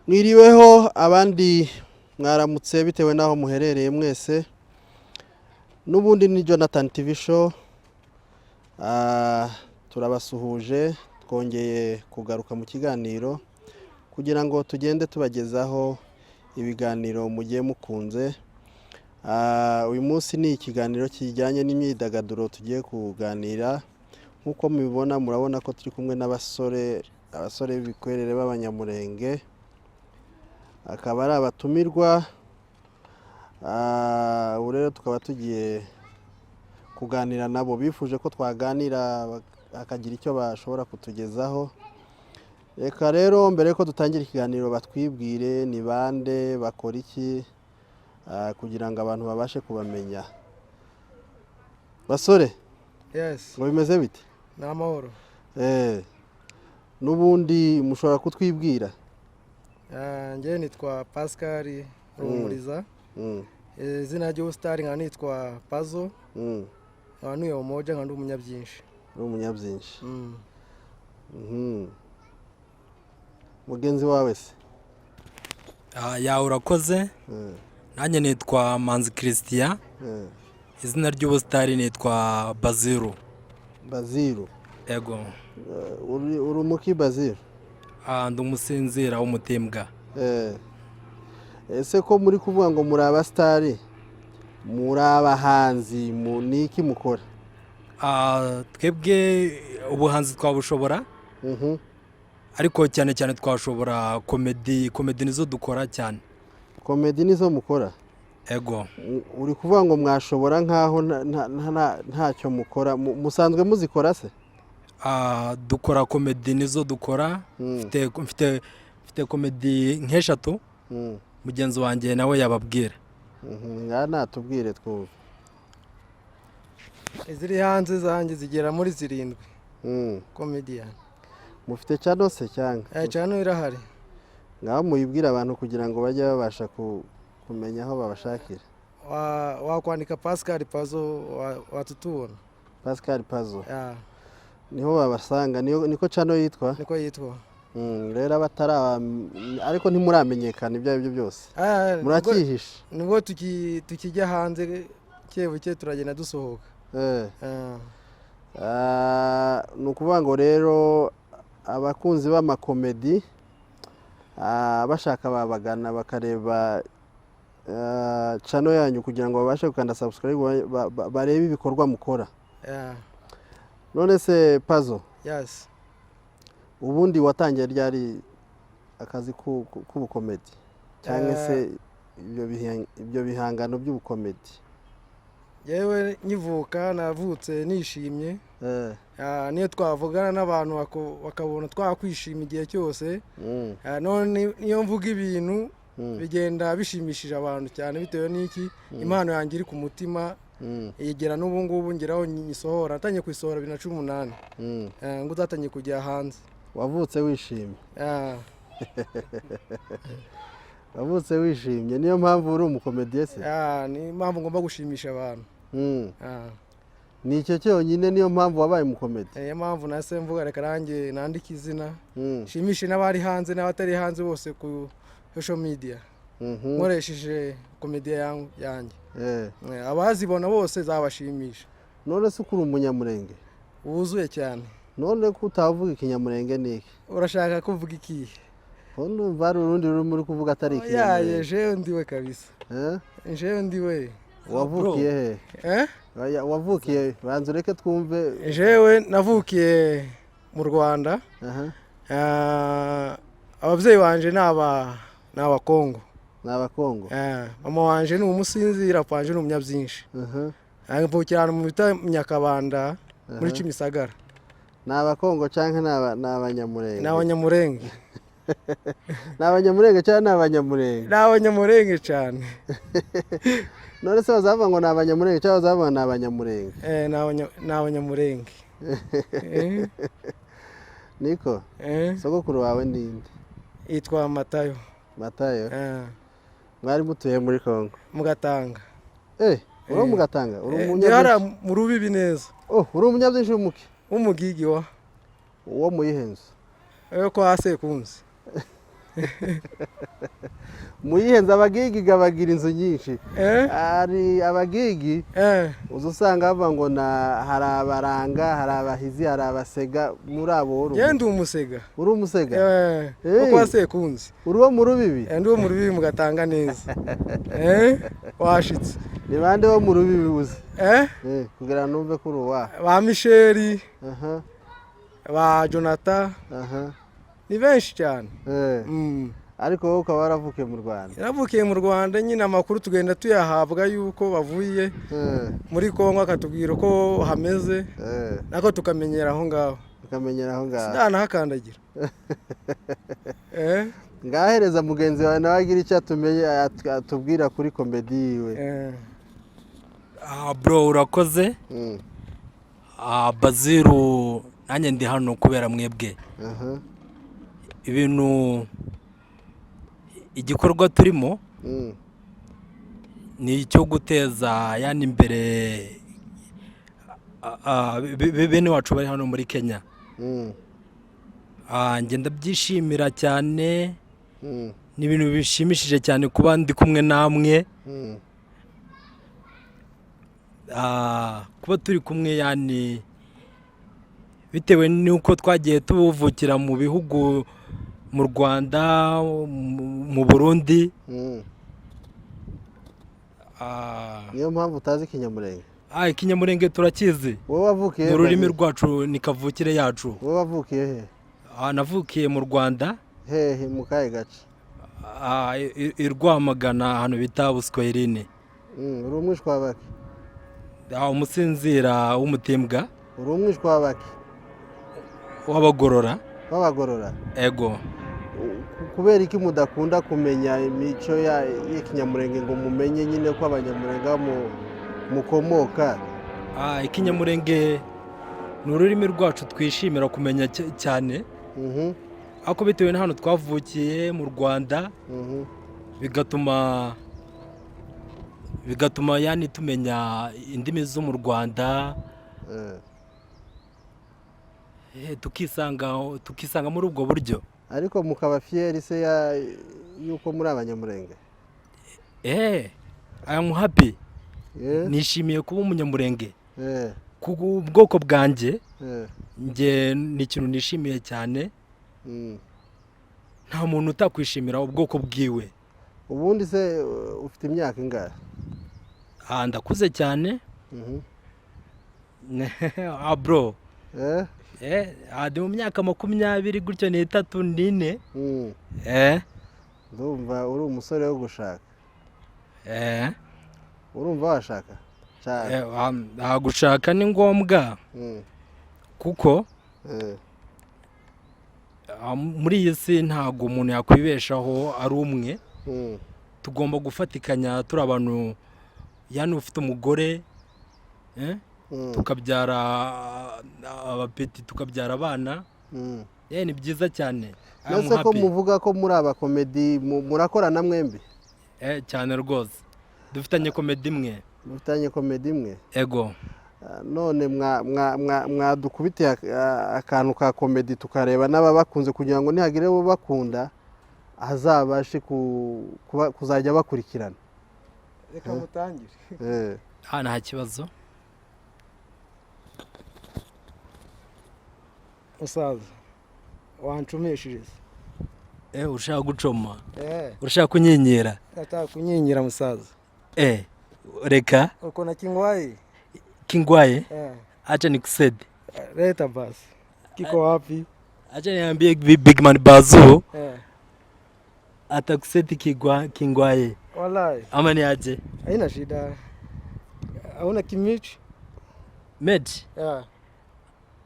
Mwiriweho abandi mwaramutse bitewe naho muherereye mwese. Nubundi ni Jonathan TV show. Turabasuhuje twongeye kugaruka mu kiganiro kugira ngo tugende tubagezaho ibiganiro mugiye mukunze. Uyu munsi ni ikiganiro kijyanye n'imyidagaduro tugiye kuganira. Nkuko mubibona murabona ko turi kumwe n'abasore b'ibikwerere b'abanyamurenge. Akaba ari abatumirwa. Rero tukaba tugiye kuganira nabo, bifuje ko twaganira akagira icyo bashobora kutugezaho. Reka rero mbere ko dutangira ikiganiro batwibwire ni bande, bakora iki, kugira ngo abantu babashe kubamenya. Basore, Yes. ngo bimeze bite? Namahoro. Nubundi mushobora kutwibwira. Nje nitwa Pascal Rumuriza. Izina ry'ubustari nka nitwa Pazo. Abantu yo moja nka ndi umunyabyinshi. Umunyabyinshe. Mugenzi wawe se? Ya urakoze. Nanjye nitwa Manzi Christian. Izina ry'ubustari nitwa Baziru. Baziru. Ego. Uri umuki Baziru? Ndi umusinzira w'umutembwa. Ese ko muri kuvuga ngo muri abastari, muri abahanzi, niki mukora? Twebwe ubuhanzi twabushobora. Ariko cyane cyane twashobora comedy nizo dukora cyane. Comedy nizo mukora? Ego. Uri kuvuga ngo mwashobora nkaho ntacyo mukora, musanzwe muzikora se? Dukora comedy nizo dukora. Mfite comedy nk'eshatu. Mugenzi wanjye nawe yababwira. Natubwire twumve. Iziri hanze zanjye zigera muri 7. Comedian. Mufite channel se cyangwa? Channel irahari. Ngaho muyibwira abantu kugira ngo bajye babasha kumenya aho babashakira. Wakwandika Pascal Pazo watutubona. Pascal Pazo. Niho babasanga, niko channel yitwa? Niko yitwa. Rero abatara ariko ntimuramenyekana ibyo ari byo byose. Murakihisha. Nubwo tukijya hanze cyebuke turagenda dusohoka. Nukuvuga ngo rero abakunzi b'amakomedi bashaka babagana bakareba channel yanyu kugira ngo babashe gukanda subscribe barebe ibikorwa mukora. None se Pazo? Yes. Ubundi watangiye ryari akazi k'ubukomedi cyangwa se ibyo bihangano by'ubukomedi? Yewe nyivuka navutse nishimye. Niyo twavugana n'abantu bakabona twakwishima igihe cyose. None niyo mvuga ibintu bigenda bishimishije abantu cyane bitewe n'iki impano yanjye iri ku mutima. Yegera n'ubu ngubu ngeraho nyisohora, natangiye kwisohora 2018. Ngo uzatangiye kujya hanze. Wavutse wishimye? Wavutse wishimye, niyo mpamvu uri umukomediye se? Ni impamvu ngomba gushimisha abantu. Ni icyo cyonyine niyo mpamvu wabaye umukomedi? Niyo mpamvu nase mvuga reka nanjye nandika izina shimishe n'abari hanze n'abatari hanze bose ku social media. Nkoresheje komediya yanjye. Abazibona bose zabashimisha. None se ukuri umunyamurenge? Wuzuye cyane. None ko utavuga ikinyamurenge niki? Urashaka kuvuga iki? Ndumva ari urundi ruri muri kuvuga atari ikinyamurenge. Jewe ndiwe kabisa. Jewe ndiwe. Wavukiye he? Wavukiye banze ureke twumve. Jewe navukiye mu Rwanda. Ababyeyi banje n'abakongo. N'abakongo? Mama wanje ni umusinzira, papa wanje ni umunyabyinshi. Mvukirana mu bita Nyakabanda muri Kimisagara. N'abakongo cyangwa n'abanyamurenge? N'abanyamurenge. N'abanyamurenge cyangwa n'abanyamurenge? N'abanyamurenge cyane. None se bazavuga ngo n'abanyamurenge cyangwa bazavuga n'abanyamurenge? N'abanyamurenge. Niko? Sogokuru wawe ndinde? Yitwa Matayo. Matayo? Mwari mutuye muri Kongo? Mugatanga. Uri mugatanga? Uri umunyabyinshu? Mu Rubibi neza. Uri umunyabyinshu w'umugigi wa? Uwo muyihenze? Kwa Sekunzi. muyihenze abagigi gabagira inzu nyinshi ari abagigi uzusanga bavuga ngo hari abaranga hari abahizi hari abasega muri abo uru yenda umusega uri umusega kuko wasekunze uri wo mu rubibi ndi wo mu rubibi mugatanga neza washitse ni bande bo mu rubibi uzi kugira numve ko uri wa ba Michel ba Jonathan ni benshi cyane ariko wowe ukaba waravukiye mu Rwanda yaravukiye mu Rwanda nyine amakuru tugenda tuyahabwa yuko bavuye muri Kongo akatubwira uko hameze nako tukamenyera aho ngaho sidana hakandagira ngahereza mugenzi wawe nawe agira icyo atumenye atubwira kuri komedi yiwe bro urakoze Baziru nanjye ndi hano kubera mwebwe ibintu igikorwa turimo ni icyo guteza yani imbere bene wacu bari hano muri Kenya ngenda byishimira cyane ni ibintu bishimishije cyane kuba ndi kumwe namwe kuba turi kumwe yani bitewe n'uko twagiye tuvukira mu bihugu mu Rwanda mu Burundi niyo mpamvu utazi Kinyamurenge Kinyamurenge turakizi wowe wavukiye mu rurimi rwacu ni kavukire yacu wowe wavukiye he navukiye mu Rwanda hehe mu kahe gace i Rwamagana ahantu bita Buswahilini uri umwishwa w'abaki umusinzira w'umutimbwa uri umwishwa w'abaki w'abagorora ego kubera iki mudakunda kumenya imico y'Ikinyamurenge ngo mumenye nyine ko abanyamurenge mukomoka Ikinyamurenge ni ururimi rwacu twishimira kumenya cyane ariko bitewe na hano twavukiye mu Rwanda bigatuma yani tumenya indimi zo mu Rwanda tukisanga muri ubwo buryo ariko mukaba fieri se yuko muri abanyamurenge I am happy nishimiye kuba umunyamurenge ku bwoko bwanjye nge ni ikintu nishimiye cyane nta muntu utakwishimira ubwoko bwiwe ubundi se ufite imyaka ingahe ndakuze cyane bro ndi mu myaka 20 gutyo n'itatu n'ine ndumva uri umusore wo gushaka urumva washaka gushaka ni ngombwa kuko muri iyi si ntabwo umuntu yakwibeshaho ari umwe tugomba gufatikanya turi abantu yani ufite umugore tukabyara abapeti tukabyara abana ni byiza cyane nose ko muvuga ko muri abakomedi murakorana mwembi cyane rwose dufitanye komedi imwe ego none mwadukubitiye akantu ka komedi tukareba n'ababakunze kugira ngo nihagire bo bakunda azabashe kuzajya bakurikirana reka mutangire nta kibazo musaza wancumishije ushaka gucoma ushaka kunyinyira nataka kunyinyira musaza reka uko na kingwaye acha nikusede leta basi kiko wapi acha niambie big man Bazu atakuseti kingwaye wallahi ama ni aje haina shida hauna kimichi mechi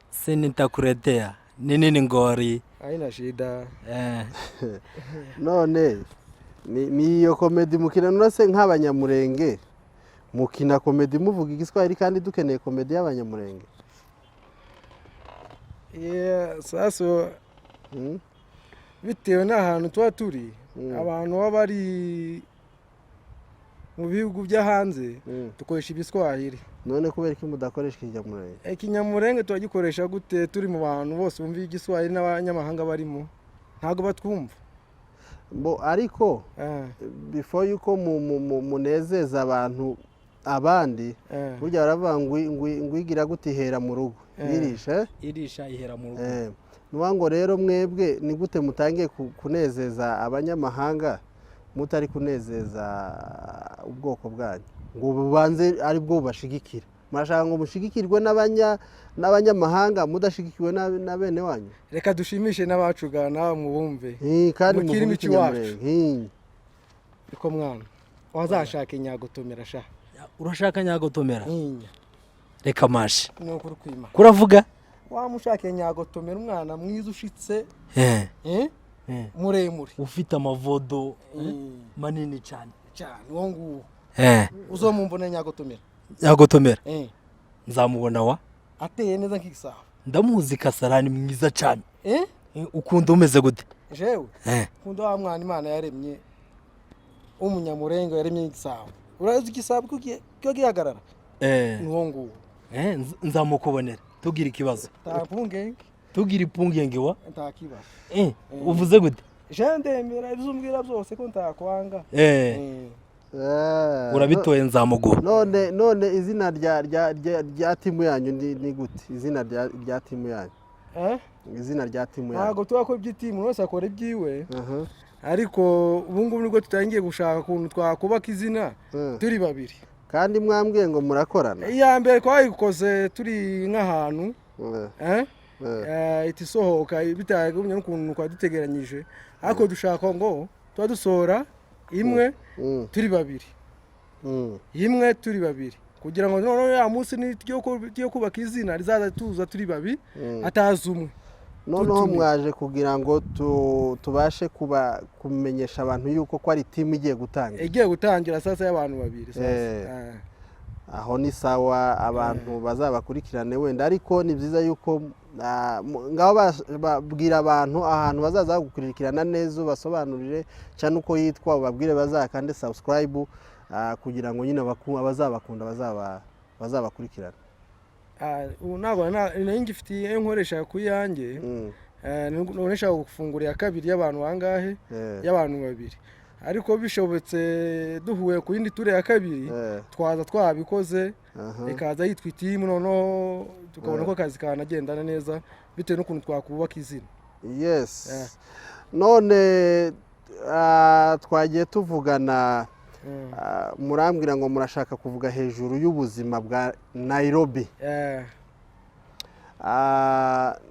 si nitakuletea nini ngori haina shida none ni iyo komedi mukina nose nk'abanyamurenge mukina komedi muvuga igiswahili kandi dukeneye komedi y'abanyamurenge sasa bitewe n'ahantu tuba turi abantu baba bari mu bihugu byo hanze dukoresha ibiswahili none kubera iki mudakoresha ikinyamurenge ikinyamurenge turagikoresha gute turi mu bantu bose bumva igiswahili n'abanyamahanga barimo ntabwo batwumva ariko before yuko munezeza abantu abandi burya baravuga ngo igira gutihera mu rugo irisha ihera mu rugo nubango rero mwebwe ni gute mutangiye kunezeza abanyamahanga mutari kunezeza ubwoko bwanyu ngo bubanze ari bwo bashigikira murashaka ngo mushigikirwe n'abanyamahanga mudashigikiwe na bene wanyu reka dushimishe n'abacugana nawe mubumve kandi mukiri ikinyamurenge iko mwana wazashaka inyagotomera sha urashaka nyagotomera reka mashi n'ukuri kwima kuravuga wamushaka nyagotomera umwana mwiza ushitse muremure ufite amavodo manini cyane uwo nguwo uzomumbone nyagotomera nzamubona wa ateye neza nk'igisabo ndamuzi Kasarani mwiza cyane ukunda umeze gute jewe ukunda wa mwana Imana yaremye umunyamurenge yaremye igisabo urazi igisabo cyo gihagarara n'uwo nguwo nzamukubonera tugira ikibazo tapungenge tugira ipungenge wa ntakibazo uvuze gute jandemera izumbwira byose ko ntakwanga urabitoye nzamuguha none izina rya timu yanyu ni gute izina rya timu yanyu izina rya timu yanyu ntabwo tuba ko iby'itimu wese akora ibyiwe ariko ubu ngubu nibwo tutangiye gushaka ukuntu twakubaka izina turi babiri kandi mwambwiye ngo murakorana iya mbere twayikoze turi nk'ahantu itisohoka bitagumye n'ukuntu twadutegeranyije ariko dushaka ngo tuba dusohora imwe turi babiri kugira ngo noneho ya munsi n'iyo kubaka izina rizaza tuza turi babiri atazi umwe noneho mwaje kugira ngo tubashe kumenyesha abantu yuko ko ari timu igiye gutangira sasa y'abantu babiri aho ni sawa abantu bazabakurikirane wenda ariko ni byiza yuko ngaho babwira abantu ahantu bazaza gukurikirana neza basobanurire cyane uko yitwa babwire bazakande subscribe kugira ngo nyine abazabakunda bazabakurikirana ubu ntabwo ngifitiye nkoresha ku yanjye nkoresha gufungura ya kabiri y'abantu bangahe y'abantu babiri ariko bishobotse duhuye ku yindi ture ya kabiri twaza twabikoze ikaza yitwa itimu noneho tukabona ko akazi kanagendana neza bitewe n'ukuntu twakubaka izina none twagiye tuvugana murambwira ngo murashaka kuvuga hejuru y'ubuzima bwa Nairobi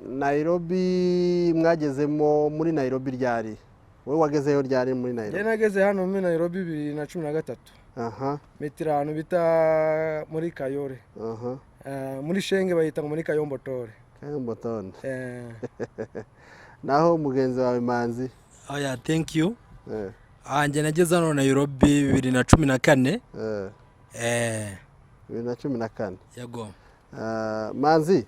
Nairobi mwagezemo muri Nairobi ryari wowe wagezeyo ryari muri Nairobi nageze hano muri Nairobi 2013 metero ahantu bita muri Kayore muri Shenge bayita ngo muri Kayombotore naho mugenzi wawe Manzi thank you anje nageze hano Nairobi 2014 2014 yego Manzi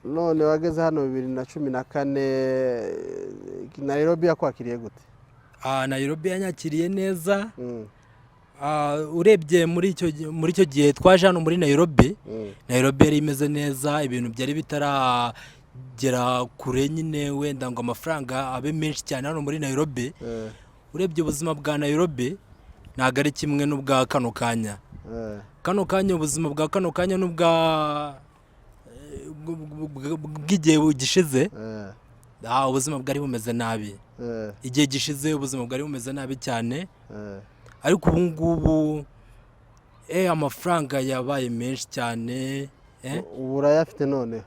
none wageze hano 2014 Nairobi yakwakiriye gute Nairobi yanyakiriye neza urebye muri icyo gihe twaje hano muri Nairobi yari imeze neza ibintu byari bitaragera kure nyine wenda ngo amafaranga abe menshi cyane hano muri Nairobi urebye ubuzima bwa Nairobi ntabwo ari kimwe n'ubwa kano kanya ubuzima bwa kano kanya n'ubwa bw'igihe gishize ubuzima bwari bumeze nabi igihe gishize ubuzima bwari bumeze nabi cyane ariko ubu ngubu amafaranga yabaye menshi cyane ubu urayafite none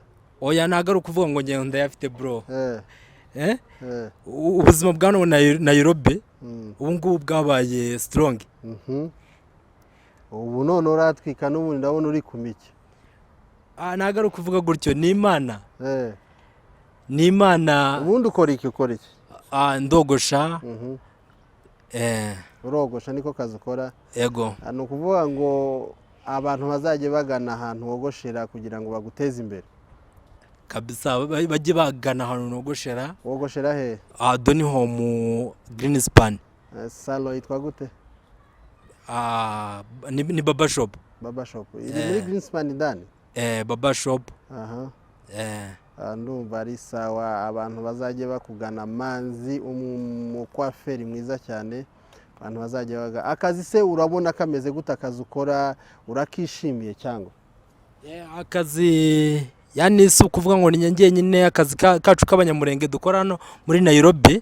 ntabwo ari ukuvuga ngo ngenda ndayafite bro ubuzima bwa Nairobi ubu ngubu bwabaye strong ubu none uratwika n'ubundi ndabona uri ku miki ntabwo ari ukuvuga gutyo ni imana ubundi ukora iki ndogosha urogosha niko kazi ukora yego ni ukuvuga ngo abantu bazajye bagana ahantu wogoshera kugira ngo baguteze imbere kabisa bajye bagana ahantu wogoshera he doni home green span salo yitwa gute ni baba shop iri muri green span ndani baba shop ndumva ari sawa abantu bazajya bakugana Manzi umukwaferi mwiza cyane abantu bazajya baga akazi se urabona kameze gute akazi ukora urakishimiye cyangwa akazi yani si ukuvuga ngo ni njye nyine akazi kacu k'abanyamurenge dukora hano muri Nairobi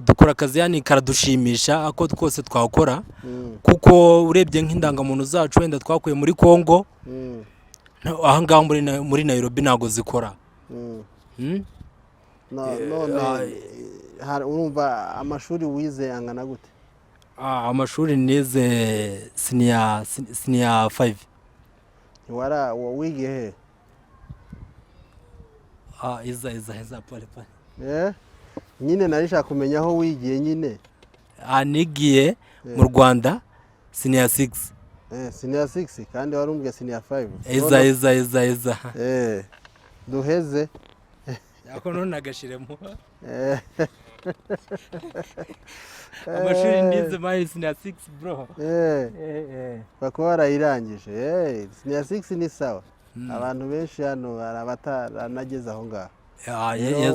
dukora akazi yani karadushimisha ako twose twakora kuko urebye nk'indangamuntu zacu wenda twakuye muri Kongo aha ngaha muri Nairobi ntago zikora urumva amashuri wize angana gute amashuri nize senior 5 wara wigiye he iza pole nyine narisha kumenya aho wigiye nyine nigiye mu Rwanda senior 6 senior 6 kandi warumbye senior 5 iza duheze yako none agashiremo amashuri nize mari senior 6 bro bakaba barayirangije senior 6 ni sawa abantu benshi hano barabatanageze aho ngaho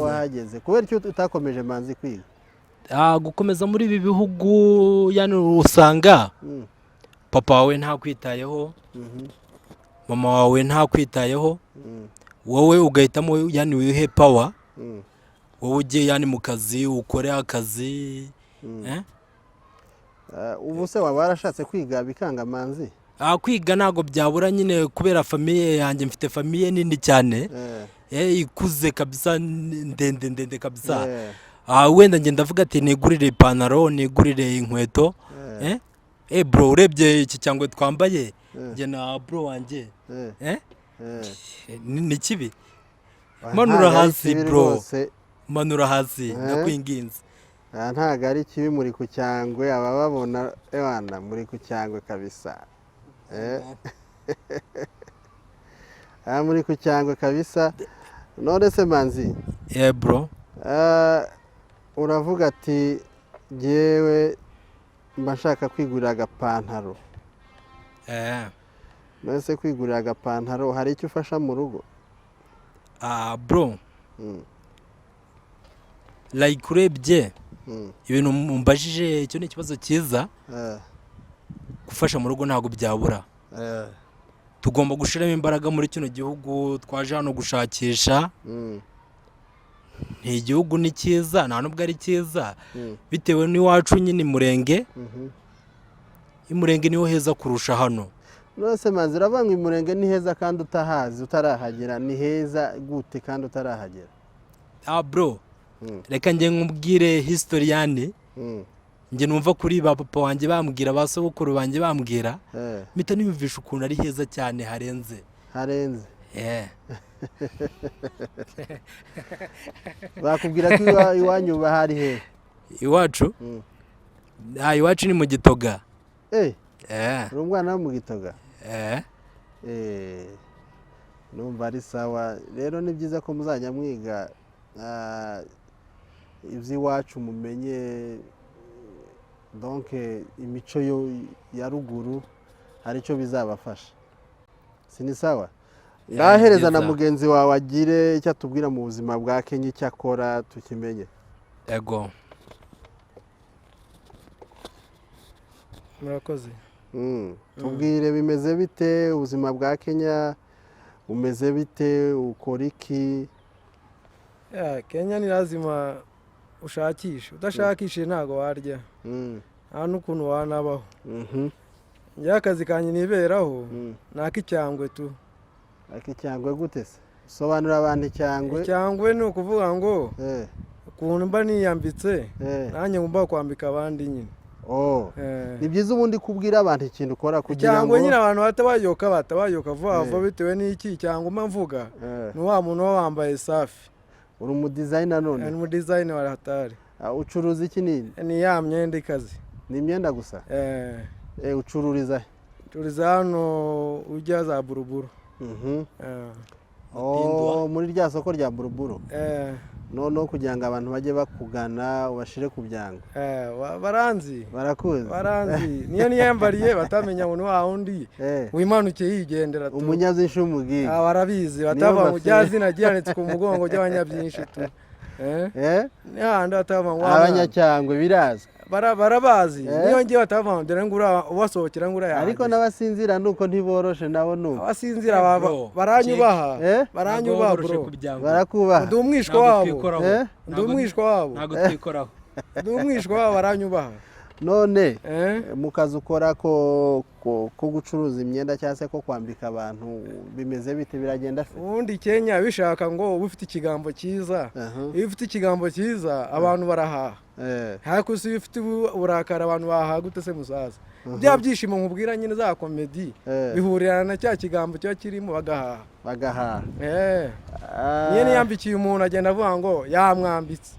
wahageze kubera icyo utakomeje Manzi kwiga gukomeza muri ibi bihugu yani usanga papa wawe nta kwitayeho mama wawe nta kwitayeho wowe ugahitamo yani wihe power wowe ugiye yani mu kazi ukore akazi ubu se waba warashatse kwiga bikanga Manzi kwiga ntago byabura nyine kubera famiye yanjye mfite famiye nini cyane ikuze kabisa ndende kabisa wenda njye ndavuga ati nigurire ipantaro nigurire inkweto bro urebye iki cyangwa twambaye njye na bro wanjye ni kibi manura hasi bro manura hasi nakwinginze ntago ari kibi muri ku cyangwe aba babona ebana muri ku cyangwe kabisa muri ku cyangwe kabisa none se Manzi bro uravuga ati ngewe mba nshaka kwigurira agapantaro none se kwigurira agapantaro hari icyo ufasha mu rugo bro like urebye ibintu mbajije icyo ni ikibazo cyiza gufasha mu rugo ntabwo byabura tugomba gushiramo imbaraga muri kino gihugu twaje hano gushakisha igihugu ni cyiza nta nubwo ari cyiza bitewe n'iwacu nyine Murenge Murenge niho heza kurusha hano nose Manzi uravuga Murenge ni heza kandi utahazi utarahagera ni heza gute kandi utarahagera bro reka njye nkubwire history yani njye numva kuri ba papa wanjye bambwira ba sogokuru banjye bambwira mpita niyumvisha ukuntu ari heza cyane harenze bakubwira ko iwanyu bahari he iwacu iwacu ni mu Gitoga uri umwana wo mu Gitoga numva ari sawa rero ni byiza ko muzajya mwiga iby'iwacu mumenye donc imico ya ruguru hari icyo bizabafasha sini sawa ngahereza na mugenzi wawe agire icyo atubwira mu buzima bwa Kenya icyo akora tukimenye ego murakoze tubwire bimeze bite ubuzima bwa Kenya bumeze bite ukora iki Kenya ni lazima ushakishe udashakishije ntago warya nta n'ukuntu wanabaho njye akazi kanjye niberaho nakicyangwe tu akicyangwe gute se sobanura abantu icyangwe ni ukuvuga ngo ukuntu mba niyambitse nanjye ngomba kwambika abandi nyine ni byiza ubundi kubwira abantu ikintu ukora kugira ngo cyangwa nyine abantu batabayoka vuba vuba bitewe n'iki cyangwa mba mvuga ni wa muntu uba wambaye safi uri umudizayina none ni umudizayina wa hatari ucuruza iki ni ya myenda ikaze ni imyenda gusa ucururiza hano ujya za buruburu muri rya soko rya buruburu noneho kugira ngo abantu bajye bakugana ubashire ku byango baranzi barakuzi baranzi niyo niyambariye batamenya ngo ni wa wundi wimanuke yigendera tu umunyazi nshumugi barabizi batava mu byazina gihanitse ku mugongo by'abanyabyinshi tu ni handi batava ngo abanyacyangwe birazwi barabazi niyo ngiye batava ndere ngura ubasohokera ngura ya ariko n'abasinzira nuko ntiboroshe nabo nuko abasinzira baranyubaha baranyubaha bro barakubaha ndi umwishwa wabo ndi umwishwa wabo ntago twikoraho ndi umwishwa wabo baranyubaha none mu kazi ukora ko gucuruza imyenda cyangwa se ko kwambika abantu bimeze bite biragenda ubundi Kenya bishaka ngo uba ufite ikigambo cyiza iyo ufite ikigambo cyiza abantu barahaha ariko si ufite uburakari abantu bahaha gute se musaza bya byishimo nkubwira nyine za komedi bihurirana na cya kigambo cyo kirimo bagahaha niyo niyambikiye umuntu agenda avuga ngo yamwambitse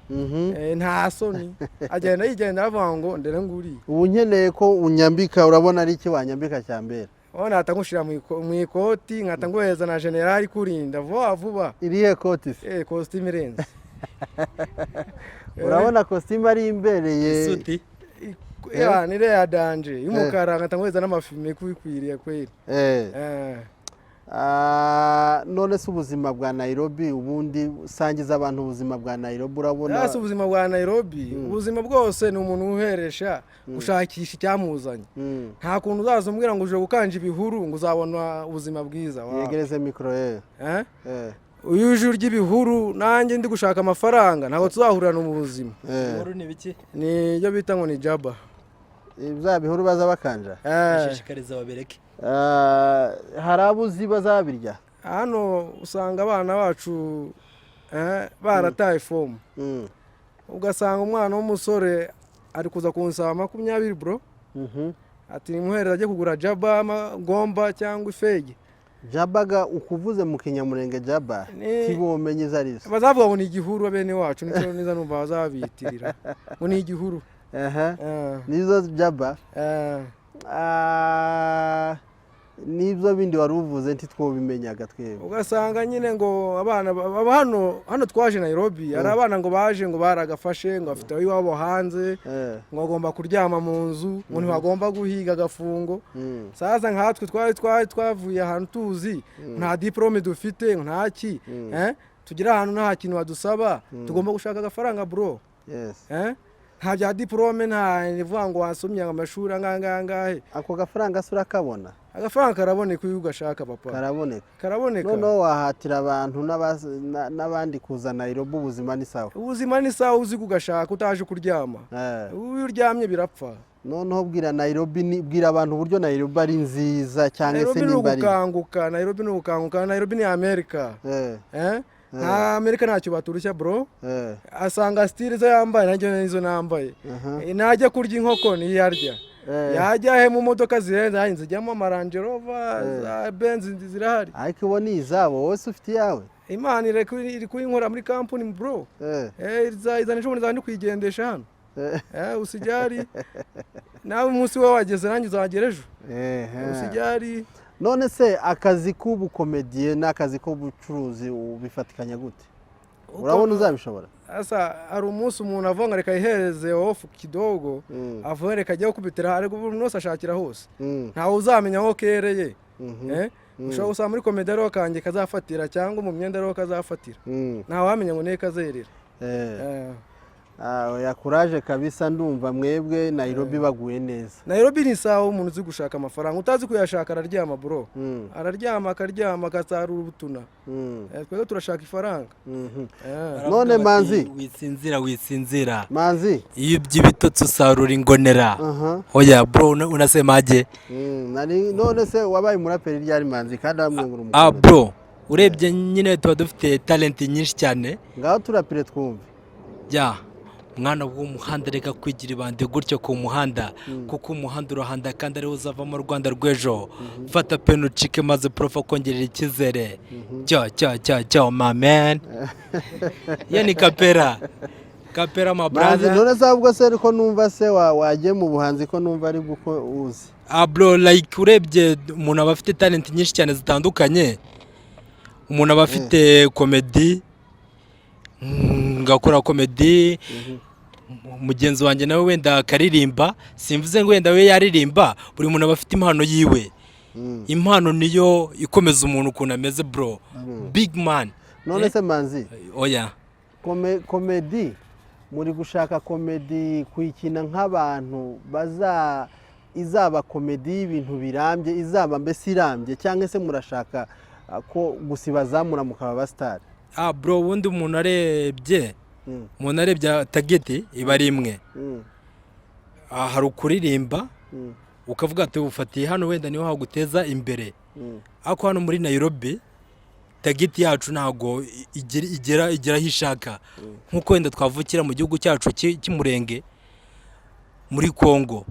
nta soni agenda yigenda avuga ngo ndere nguri ubu nkeneye ko unyambika urabona ari iki wanyambika cya mbere nahita ngushira mu ikoti nkahita nguhereza na generali kurinda vuba irihe koti se kositimu irenze urabona kositimu ari imbereye isuti nire ya danje y'umukara nkahita nguhereza n'amafime kubikwiriye kweri none se ubuzima bwa Nairobi ubundi usangiza abantu ubuzima bwa Nairobi urabona se ubuzima bwa Nairobi ubuzima bwose ni umuntu uheresha gushakisha icyamuzanye nta kuntu uzaza umbwira ngo uje gukanja ibihuru ngo uzabona ubuzima bwiza yegereze mikoro uyu uje urya ibihuru nanjye ndi gushaka amafaranga ntabwo tuzahurira mu buzima ibihuru ni biki ni ibyo bita ngo ni jaba bya bihuru baza bakanja bashishikariza babereke hari abuzi bazabirya hano usanga abana bacu barataye fomu ugasanga umwana w'umusore ari kuza kunsaba 20 bro ati nimuhereza ajye kugura jaba gomba cyangwa ifege jabaga ukuvuze mu Kinyamurenge jaba kibomenye zarizo bazavuga ngo ni igihuru bene wacu nico niza numva bazabitirira ngo ni igihuru nizo jaba nibyo bindi wari uvuze ntitwobimenyaga twebwe ugasanga nyine ngo abana hano twaje Nairobi ari abana ngo baje ngo baragafashe ngo afite iwabo hanze ngo agomba kuryama mu nzu ngo ntibagomba guhiga agafungo sasa nkatwe twari twavuye ahantu tuzi nta diplome dufite ntaki tugira ahantu nta kintu badusaba tugomba gushaka agafaranga bro nta bya diplome nta nivuga ngo wasomye amashuri angangahe ako gafaranga sura kabona agafaranga karaboneka iyo ugashaka papa karaboneka noneho wahatira abantu n'abandi kuza Nairobi ubuzima ni sawa uzi kugashaka utaje kuryama iyo uryamye birapfa noneho bwira Nairobi bwira abantu uburyo Nairobi ari nziza cyangwa se nimbari Nairobi ni ugukanguka Nairobi ni Amerika nta Amerika ntacyo baturushya bro asanga style zo yambaye nanjye nizo nambaye najya kurya inkoko niyarya yajya he mu modoka zirenze hanze zijyamo amarange rover benz zirahari ariko ubo ni izabo wose ufite yawe imana iri kuyinkora muri company bro izana ejo bundi kwigendesha hano usijari nawe umunsi we wageze nanjye uzagera ejo usijari none se akazi k'ubukomediye n'akazi k'ubucuruzi ubifatikanya gute urabona uzabishobora asa ari umunsi umuntu avanga reka ihereze off kidogo avanga reka ajya kubitira ariko buri wese ashakira hose ntawe uzamenya aho kereye ushobora gusaba muri komedi rero kanjye kazafatira cyangwa mu myenda rero kazafatira ntawe wamenya ngo ne kazerera yakuraje kabisa ndumva mwebwe Nairobi baguye neza Nairobi ni sawa umuntu uzi gushaka amafaranga utazi kuyashaka araryama bro araryama akaryama agasarura ubutuna twebwe turashaka ifaranga none manzi wisinzira manzi iyo by'ibitotsi usarura ingonera oya bro unasemaje none se wabaye umuraperi ryari manzi kandi amwengura umukobwa bro urebye nyine tuba dufite talent nyinshi cyane ngaho turapire twumve mwana w'umuhanda reka kwigira ibande gutyo ku muhanda kuko umuhanda urahanda kandi ariwo uzavamo Rwanda rw'ejo fata penu cike maze profa kongerera ikizere cyo my man yani kapera my brother none se ubwo se ariko numva se wagiye mu buhanzi ko numva ari guko uzi bro like urebye umuntu aba afite talent nyinshi cyane zitandukanye umuntu aba afite comedy ngakora komedi mugenzi wanjye nawe wenda akaririmba simvuze ngo wenda we yaririmba buri muntu aba afite impano yiwe impano niyo ikomeza umuntu ukuntu ameze bro big man none se manzi oya komedi muri gushaka komedi kuyikina nk'abantu izaba komedi y'ibintu birambye izaba mbese irambye cyangwa se murashaka ko gusa ibazamura mukaba abasitari bro ubundi umuntu arebye tageti iba ari imwe hari ukuririmba ukavuga ati ufatiye hano wenda niho haguteza imbere ariko hano muri Nairobi tageti yacu ntago igera aho ishaka nk'uko wenda twavukira mu gihugu cyacu cy'Umurenge muri Kongo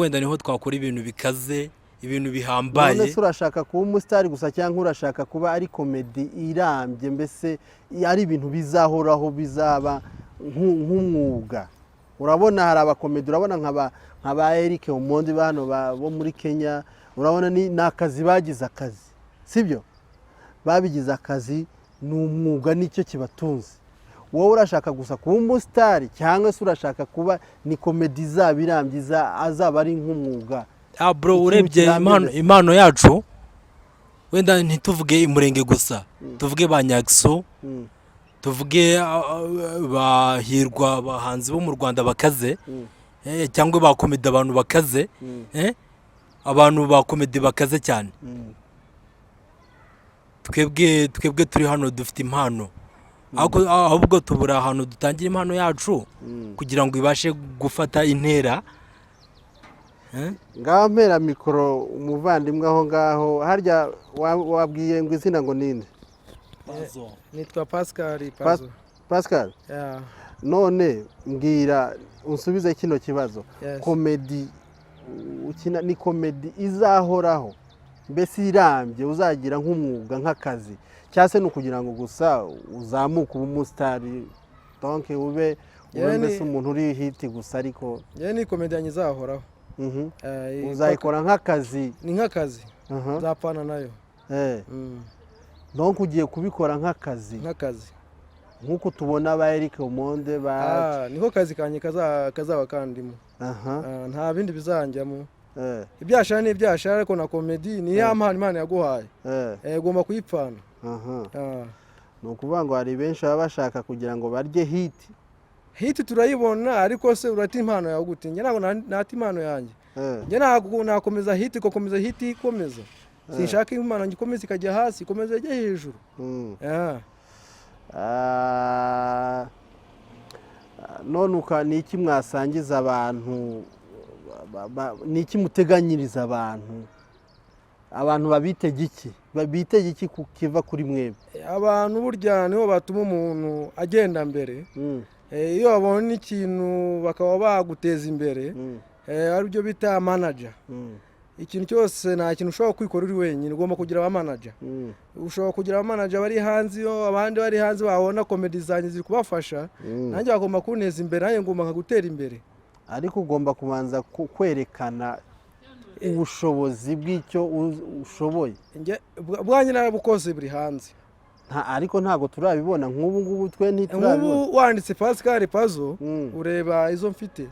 wenda niho twakora ibintu bikaze ibintu bihambaye none se urashaka kuba umusitari gusa cyangwa urashaka kuba ari komedi irambye mbese ari ibintu bizahoraho bizaba nk'umwuga urabona hari abakomedi urabona nk'aba Eric Omondi bano bo muri Kenya urabona ni akazi bagize akazi sibyo babigize akazi ni umwuga nicyo kibatunze wowe urashaka gusa kuba umusitari cyangwa se urashaka kuba ni komedi izaba irambye azaba ari nk'umwuga bro urebye impano yacu wenda ntituvuge Murenge gusa tuvuge ba Nyakso tuvuge bahirwa abahanzi bo mu Rwanda bakaze cyangwa bakomedi abantu bakaze abantu bakomedi bakaze cyane twebwe turi hano dufite impano ahubwo tubura ahantu dutangira impano yacu kugira ngo ibashe gufata intera ngaho mpera mikoro umuvandimwe aho ngaho harya wabwiye ngo izina ngo ninde nitwa Pascal none mbwira unsubize kino kibazo komedi ukina ni komedi izahoraho mbese irambye uzagira nk'umwuga nk'akazi cyangwa se ni ukugira ngo gusa uzamuke uba umusitari donke ube mbese umuntu uri hiti gusa ariko ni komedi yanjye izahoraho uzayikora nk'akazi ni nk'akazi zapana nayo donke ugiye kubikora nk'akazi nk'uko tubona ba Eric Omondi niko kazi kanjye kazaba kandimo nta bindi bizanjyamo ibyashara ni ibyashara ariko na komedi ni ya mpano Imana yaguhaye ugomba kuyipfana ni ukuvuga ngo hari benshi baba bashaka kugira ngo barye hiti turayibona ariko se urata impano yawe gute njye ntabwo nata impano yanjye njye ntabwo nakomeza hiti gukomeza hiti ikomeza sinshaka impano yanjye ikomeza ikajya hasi ikomeza ijya hejuru none ni iki mwasangiza abantu ni iki muteganyiriza abantu babitege iki kiva kuri mwebwe abantu burya niho batuma umuntu agenda mbere iyo babona ikintu bakaba baguteza imbere aribyo bita manager ikintu cyose nta kintu ushobora kwikora uri wenyine ugomba kugira aba manager ushobora kugira aba manager bari hanze iyo abandi bari hanze babona komedi zanjye ziri kubafasha nanjye bagomba kuneza imbere nanjye ngomba nkagutera imbere ariko ugomba kubanza kwerekana ubushobozi bw'icyo ushoboye bwanjye narabukoze buri hanze ariko ntabwo turabibona nk'ubu ngubu twe ntiturabibona nk'ubu wanditse Pascal Pazo ureba izo mfite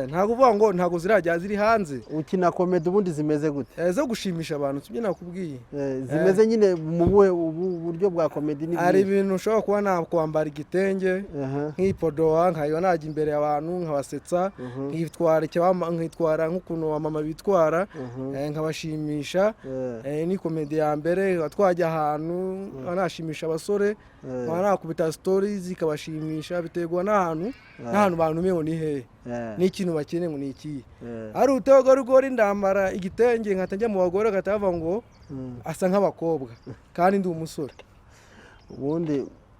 ntabwo uvuga ngo ntabwo zirajya ziri hanze ukina komedi ubundi zimeze gute zo gushimisha abantu tubye nakubwiye zimeze nyine mu buryo bwa komedi n'ibindi hari ibintu ushobora kuba nakwambara igitenge nk'ipodowa nkayo najya imbere y'abantu nkabasetsa nkitwara nk'ukuntu mama bitwara nkabashimisha ni komedi ya mbere twajya ahantu nashimisha abasore nakubita stories ikabashimisha biterwa n'ahantu abantu meho ni hehe n'ikintu bakeneye ngo ni iki ari utegorugori ndambara igitenge nkatajya mu bagore gatava ngo asa nk'abakobwa kandi ndi umusore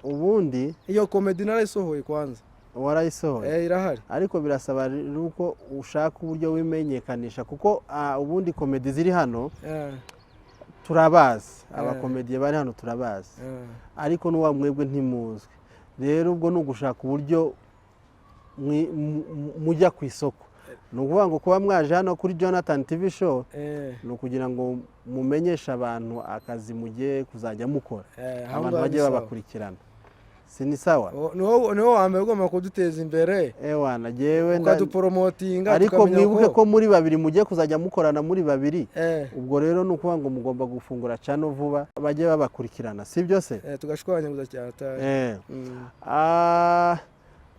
ubundi iyo komedi narayisohoye kwanza warayisohoye irahari ariko birasaba uko ushaka uburyo wimenyekanisha kuko ubundi komedi ziri hano turabazi abakomediye bari hano turabazi ariko n'uwa mwebwe ntimuzwe rero ubwo ni ugushaka uburyo mujya ku isoko ni ukuvuga ngo kuba mwaje hano kuri Jonathan TV show ni ukugira ngo mumenyeshe abantu akazi mugiye kuzajya mukora abantu bajye babakurikirana si ni sawa niwo wambere ugomba kuduteza imbere ewana jewe ukaduporomotinga ariko mwibuke ko muri babiri mugiye kuzajya mukorana muri babiri ubwo rero nukuvuga ngo mugomba gufungura cano vuba bajye babakurikirana sibyo se tugashwanya guza cyata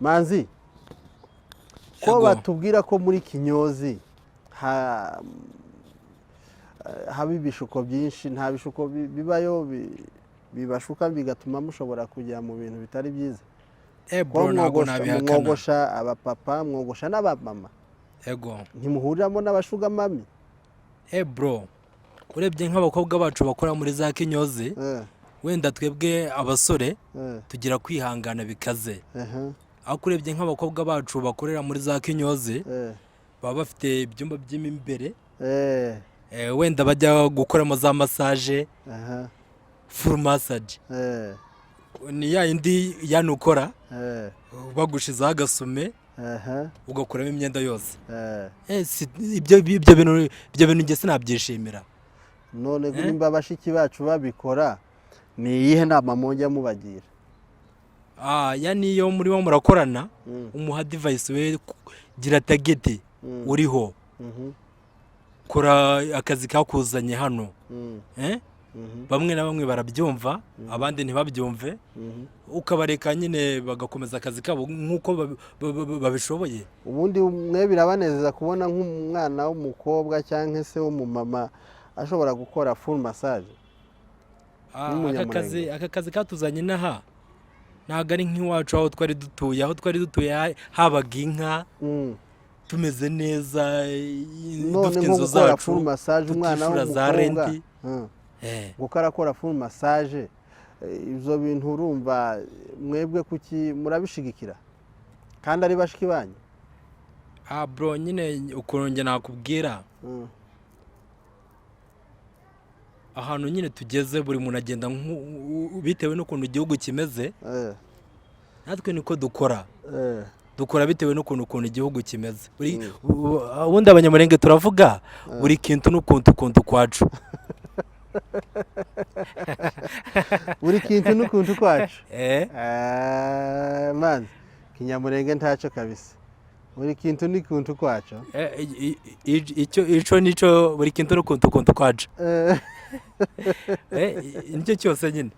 Manzi ko batubwira ko muri Kinyozi haba ibishuko byinshi nta bishuko bibayo bibashuka bigatuma mushobora kujya mu bintu bitari byiza bro ntabwo nabihakana mwogosha abapapa mwogosha n'abamama yego ntimuhuriramo n'abashuga mami bro urebye nk'abakobwa bacu bakora muri za Kinyozi wenda twebwe abasore tugira kwihangana bikaze aho kurebye nk'abakobwa bacu bakorera muri za Kinyozi baba bafite ibyumba by'imbere wenda bajya gukoramo za massage full massage ni ya indi yanukora bagushizaho agasume ugakuramo imyenda yose ibyo bintu nge sinabyishimira none nimba bashiki bacu babikora ni iyihe nama mujya mubagira ya niyo murimo murakorana umuha device we gira target uriho kora akazi kakuzanye hano bamwe na bamwe barabyumva abandi ntibabyumve ukabareka nyine bagakomeza akazi kabo nkuko babishoboye ubundi mwe birabanezeza kubona nk'umwana w'umukobwa cyangwa se w'umumama ashobora gukora full massage aka kazi katuzanye naha ntabwo ari nk'iwacu aho twari dutuye habaga inka tumeze neza dufite inzu zacu tutifura za renti gukarakora full massage ibyo bintu urumva mwebwe kuki murabishigikira kandi ari bashiki banyu bro nyine ukuntu njye nakubwira ahantu nyine tugeze buri muntu agenda bitewe n'ukuntu igihugu kimeze natwe niko dukora bitewe n'ukuntu igihugu kimeze ubundi abanyamurenge turavuga buri kintu n'ukuntu kwacu buri kintu n'ukuntu kwacu manzi kinyamurenge ntacyo kabisa buri kintu n'ukuntu kwacu icyo nicyo buri kintu n'ukuntu kwacu nicyo cyose nyine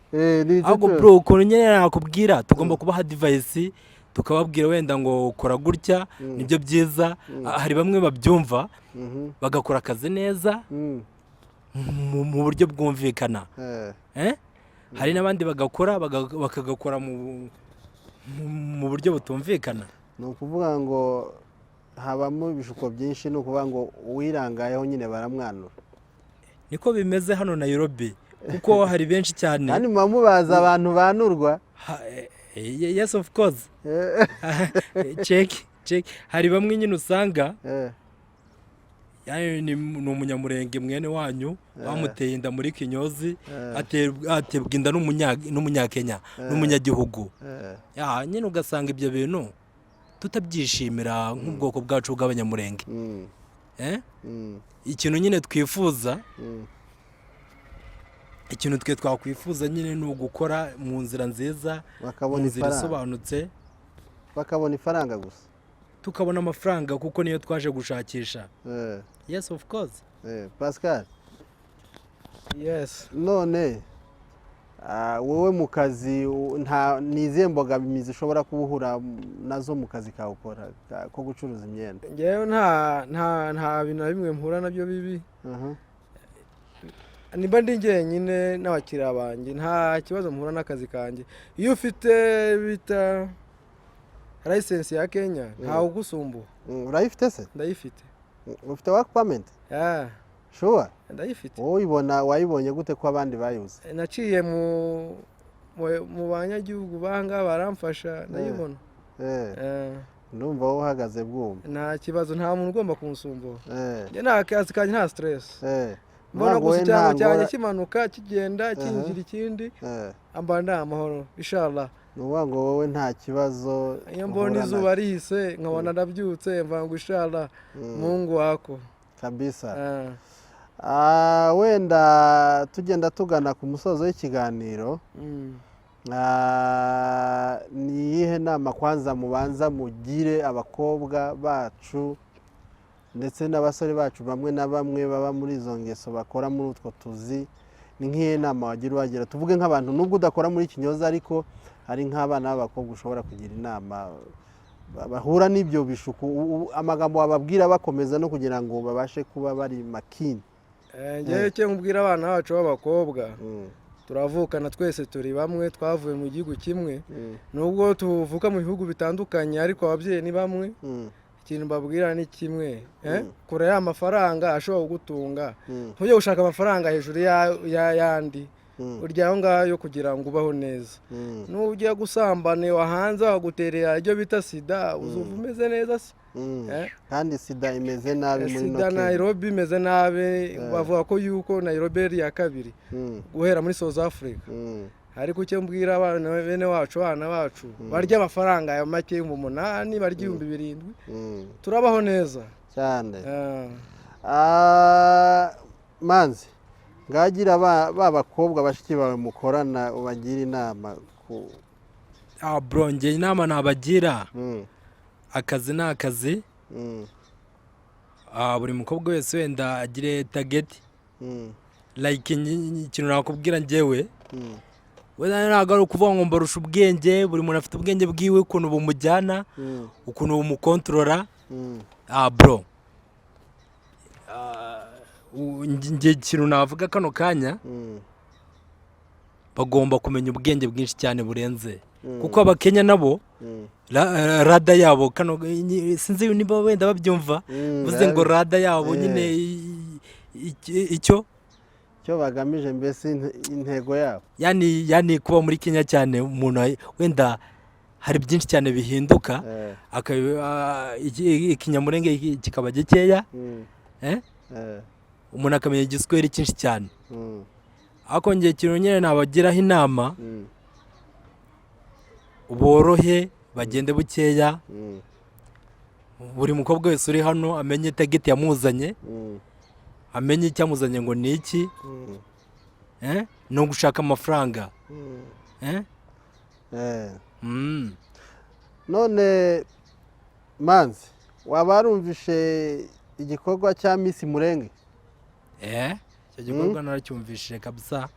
ahubwo bro ukuntu nyine nakubwira tugomba kubaha device tukababwira wenda ngo kora gutya nibyo byiza hari bamwe babyumva bagakora akazi neza mu buryo bwumvikana hari n'abandi bakagakora mu buryo butumvikana ni ukuvuga ngo habamo ibishuko byinshi ni ukuvuga ngo uwirangayeho nyine baramwanura niko bimeze hano Nairobi kuko hari benshi cyane kandi muba mubaza abantu banurwa yes of course check hari bamwe nyine usanga ni umunyamurenge mwene wanyu bamuteye inda muri Kinyozi atebwa inda n'umunyakenya n'umunyagihugu nyine ugasanga ibyo bintu tutabyishimira nk'ubwoko bwacu bw'abanyamurenge ikintu nyine twifuza ikintu twe twakwifuza nyine ni ugukora mu nzira nziza mu nzira isobanutse bakabona ifaranga gusa tukabona amafaranga kuko niyo twaje gushakisha yes of course Pascal yes none wowe mu kazi nizihe mbogamizi ushobora kubuhura nazo mu kazi kawe ukora ko gucuruza imyenda ngewe nta bintu na bimwe mpura nabyo bibi niba ndi njyenyine n'abakiriya banjye nta kibazo mpura n'akazi kanjye iyo ufite bita license ya Kenya ntawe ugusumbuye urayifite se ndayifite ufite work permit sure ndayifite wayibonye gute ko abandi bayuze naciye mu banyagihugu banga baramfasha ndayibona ndumva wowe uhagaze bwumva nta kibazo nta muntu ugomba kunsumbura nta kazi kanjye nta stress mbona gusa icyango cyanjye kimanuka kigenda kinjira ikindi amba nda amahoro inshallah nuvuga ngo wowe nta kibazo iyo mbona izuba rihise nkabona ndabyutse mva ngo inshallah Mungu wako kabisa wenda tugenda tugana ku musozo w'ikiganiro ni iyihe nama kwanza mubanza mugire abakobwa bacu ndetse n'abasore bacu bamwe na bamwe baba muri izo ngeso bakora muri utwo tuzi, ni nk'iyihe nama wagira tuvuge nk'abantu nubwo udakora muri kinyoza ariko hari nk'abana b'abakobwa ushobora kugira inama bahura n'ibyo bishuko, amagambo wababwira bakomeza no kugira ngo babashe kuba bari makini? Ngewe cyo nkubwira abana bacu b'abakobwa, turavukana twese turi bamwe, twavuye mu gihugu kimwe, nubwo tuvuka mu bihugu bitandukanye ariko ababyeyi ni bamwe. Ikintu mbabwira ni kimwe, kure y'amafaranga ashobora kugutunga, ntujye gushaka amafaranga hejuru y'ayandi, urya aho ngaho kugira ngo ubaho neza. N'ujya gusambana wahanze waguterera ibyo bita sida, uzuva umeze neza se? Kandi sida imeze nabi muri Sida Nairobi imeze nabi, bavuga ko yuko Nairobi ari ya kabiri guhera muri South Africa. Ariko icyo mbwira abana bene wacu, abana bacu barya amafaranga ya make 8 barya 7,000, turabaho neza cyane. Manzi, ngagira babakobwa bashiki bawe mukorana ubagira inama ku bro, nge inama nabagira, akazi ni akazi, buri mukobwa wese wenda agire target, like ikintu nakubwira njyewe, wenda ntabwo ari ukuvuga ngo mbarusha ubwenge, buri muntu afite ubwenge bwiwe, ukuntu bumujyana, ukuntu bumukontorora. Bro, nge ikintu navuga kano kanya, bagomba kumenya ubwenge bwinshi cyane burenze, kuko abakenya nabo rada yabo kano, sinzi niba wenda babyumva, vuze ngo rada yabo nyine icyo bagamije, mbese intego yabo yani kuba muri Kenya cyane, umuntu wenda hari byinshi cyane bihinduka, ikinyamurenge kikaba gikeya, umuntu akamenya igiswahili cyinshi cyane. Ako ngiye kintu nyine nabagiraho inama, borohe bagende bukeya, buri mukobwa wese uri hano amenye target yamuzanye, amenye icyamuzanye ngo ni iki, no gushaka amafaranga. None Manzi, wabarumvishe igikorwa cya Miss Murenge? Icyo gikorwa naracyumvishije kabisa.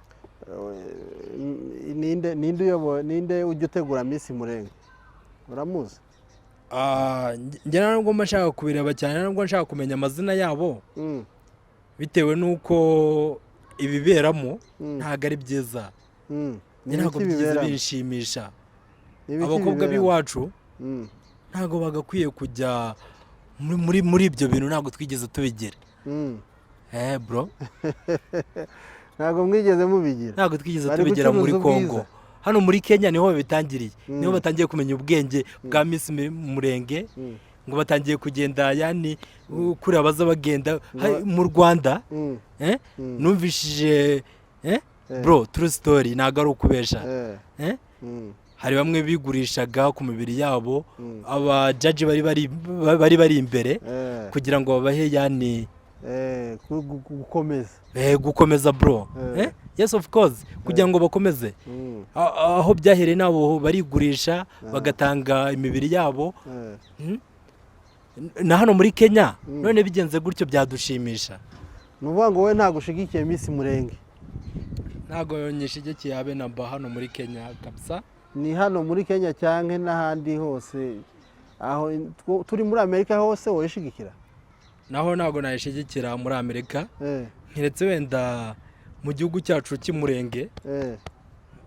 Ninde ujya utegura Miss Murenge, uramuzi? Njye ntabwo nshaka kubireba cyane, ntabwo nshaka kumenya amazina yabo, bitewe n'uko ibiberamo ntabwo ari byiza, ntabwo byiza binshimisha. Abakobwa b'iwacu ntabwo bagakwiye kujya muri ibyo bintu, ntabwo twigeze tubigira. Bro, ntabwo mwigeze mubigira? Ntabwo twigeze tubigira muri Kongo. Hano muri Kenya niho bitangiriye, niho batangiye kumenya ubwenge bwa Miss Murenge, ngo batangiye kugenda yani kuri abaza bagenda mu Rwanda. Numvishije bro, true story, ntabwo ari ukubesha. Hari bamwe bigurishaga ku mibiri yabo, aba judge bari imbere kugira ngo babahe yani gukomeza bro. Yes of course, kugira ngo bakomeze. Aho byahereye nabo barigurisha bagatanga imibiri yabo. Na hano muri Kenya none bigenze gutyo byadushimisha. Nuvuga ngo we ntago ushigikiye Miss Murenge? Ntago nyishigikiye abe namba hano muri Kenya kabisa. Ni hano muri Kenya cyangwa n'ahandi hose? Aho turi muri Amerika hose woyishigikira? Naho ntago nayishigikira muri Amerika, nkiretse wenda mu gihugu cyacu cy'Umurenge,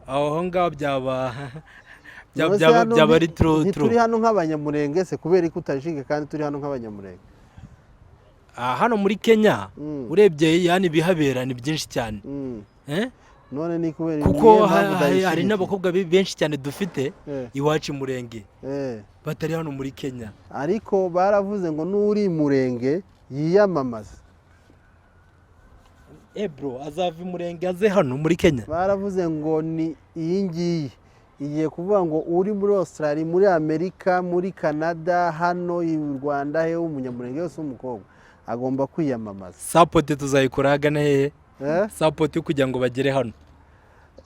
aho ngaho byaba ari true. Turi hano nk'abanyamurenge se, kubera ko utajige kandi turi hano nk'abanyamurenge? Hano muri Kenya urebye yani bihabera ni byinshi cyane. None ni kubera kuko hari n'abakobwa benshi cyane dufite iwacu Murenge batari hano muri Kenya. Ariko baravuze ngo n'uri Murenge yiyamamaza. Bro, azava Murenge aze hano muri Kenya? Baravuze ngo ni iyi ngiyi igiye kuvuga ngo uri muri Australia, muri Amerika, muri Canada, hano i Rwanda, he umunyamurenge wese w'umukobwa agomba kwiyamamaza. Support tuzayikora hagana hehe? Support kugira ngo bagere hano.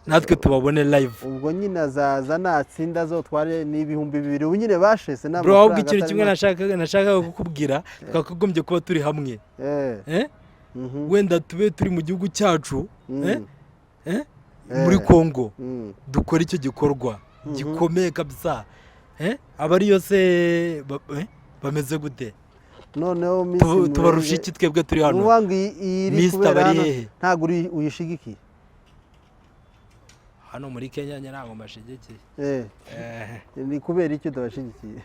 natwe tubabone live. ubwo nyine azaza natsinda zotware n'ibihumbi 2,000 ubu nyine bashese n'amafaranga. Bro, ahubwo ikintu kimwe nashakaga kukubwira twakagombye kuba turi hamwe. Wenda tube turi mu gihugu cyacu muri Kongo dukora icyo gikorwa gikomeye kabisa. Abari yose bameze gute? Noneho tubarusha iki twebwe turi hano? Uvuga iri kubera hano ntago uyishigikiye hano muri Kenya nyango mashigikiye. Ni kubera iki udabashigikiye?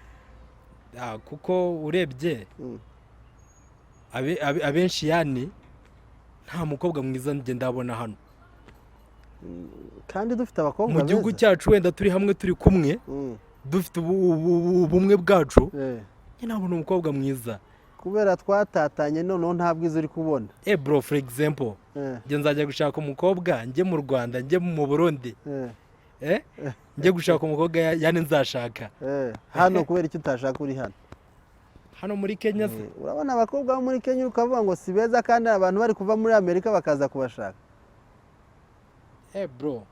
Kuko urebye abenshi yani nta mukobwa mwiza njye ndabona hano, kandi dufite abakobwa mu gihugu cyacu wenda turi hamwe turi kumwe dufite ubumwe bwacu. Nabona umukobwa mwiza kubera twatatanye noneho nta bwiza uri kubona. Bro, for example njye nzajya gushaka umukobwa njye mu Rwanda njye mu Burundi njye gushaka umukobwa yani nzashaka hano kubera icyo utashaka uri hano muri Kenya. Urabona abakobwa bo muri Kenya ukavuga ngo si beza kandi abantu bari kuva muri Amerika bakaza kubashaka. Bro,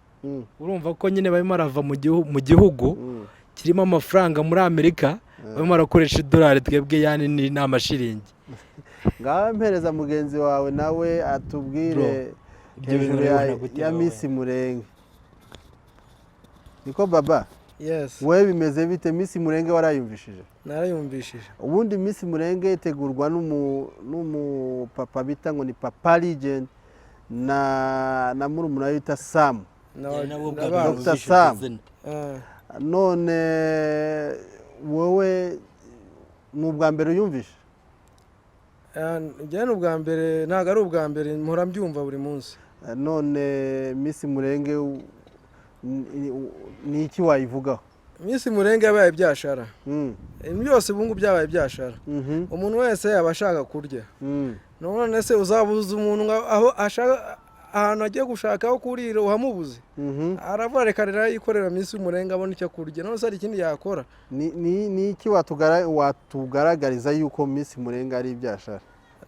urumva ko nyine barimo arava mu gihugu kirimo amafaranga muri Amerika barimo arakoresha $, twebwe yani ni amashiringi. Ngaho mpereza mugenzi wawe nawe atubwire hejuru ya Miss Murenge. Niko baba? Yes. Wewe bimeze bite Miss Murenge warayumvishije? Narayumvishije. Ubundi Miss Murenge itegurwa n'umu papa bita ngo ni Papa Legend na murumuna wita Sam. Dr. Sam. None wowe n'ubwa mbere uyumvishe? Njye n'ubwa mbere, ntago ari ubwa mbere, mpora mbyumva buri munsi. None Miss Murenge ni iki wayivugaho? Miss Murenge yabaye byashara. Byose bungu byabaye byashara. Umuntu wese abashaka kurya. None se uzabuza umuntu aho ashaka ahantu agiye gushaka aho kurira uhamubuze? Aravuga reka rero yikorera Miss Murenge abone icyo kurya. None se ari ikindi yakora? Ni iki watugaragariza yuko Miss Murenge ari ibyashara?